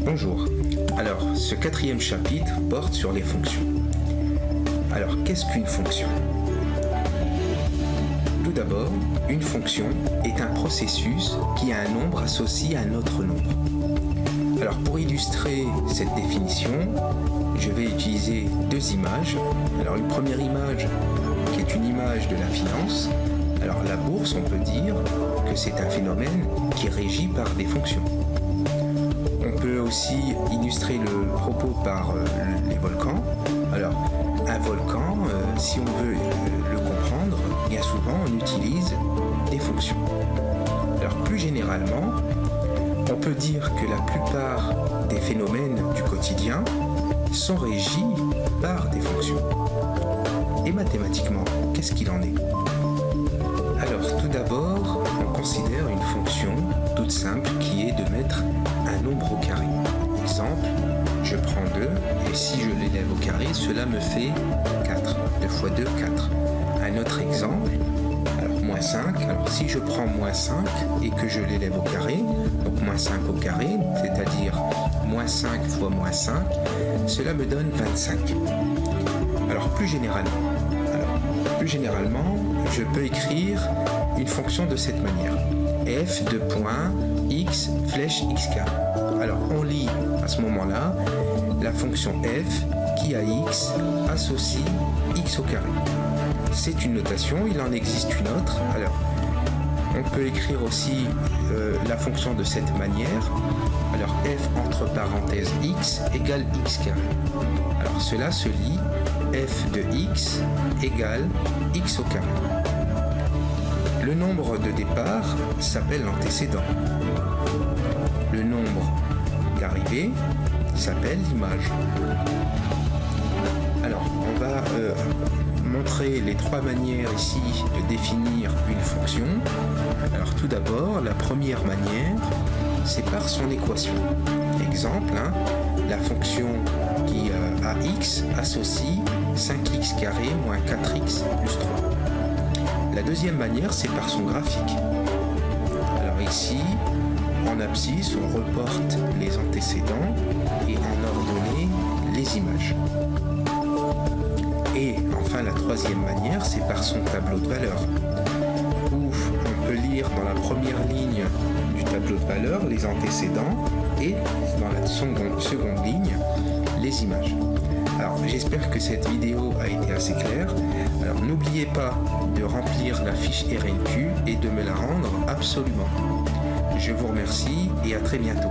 Bonjour. Alors, ce quatrième chapitre porte sur les fonctions. Alors, qu'est-ce qu'une fonction? Tout d'abord, une fonction est un processus qui a un nombre associé à un autre nombre. Alors, pour illustrer cette définition, je vais utiliser deux images. Alors, une première image qui est une image de la finance. Alors, la bourse, on peut dire que c'est un phénomène qui est régi par des fonctions. On peut aussi illustrer le propos par les volcans. Alors, un volcan, si on veut le comprendre, bien souvent on utilise des fonctions. Alors, plus généralement, on peut dire que la plupart des phénomènes du quotidien sont régis par des fonctions. Et mathématiquement, qu'est-ce qu'il en est? Alors, tout d'abord, on considère une fonction toute simple qui est de mettre un nombre au carré. Exemple, je prends 2 et si je l'élève au carré, cela me fait 4. 2 fois 2, 4. Un autre exemple, alors moins 5. Alors si je prends moins 5 et que je l'élève au carré, donc moins 5 au carré, c'est-à-dire moins 5 fois moins 5, cela me donne 25. Alors plus généralement, je peux écrire une fonction de cette manière. F de point x flèche x carré. Alors on lit à ce moment-là la fonction f qui à x associe x au carré. C'est une notation, il en existe une autre. Alors on peut écrire aussi la fonction de cette manière. Alors f entre parenthèses x égale x carré. Alors cela se lit f de x égale x au carré. Le nombre de départ s'appelle l'antécédent. Le nombre d'arrivée s'appelle l'image. Alors, on va montrer les trois manières ici de définir une fonction. Alors, tout d'abord, la première manière, c'est par son équation. Exemple, la fonction qui à x associe 5x carré moins 4x plus 3. La deuxième manière, c'est par son graphique. Alors ici, en abscisse, on reporte les antécédents et en ordonnée, les images. Et enfin, la troisième manière, c'est par son tableau de valeurs, où on peut lire dans la première ligne du tableau de valeurs les antécédents et dans la seconde ligne, les images. Alors, j'espère que cette vidéo a été assez claire. Alors, n'oubliez pas de remplir la fiche RNQ et de me la rendre absolument. Je vous remercie et à très bientôt.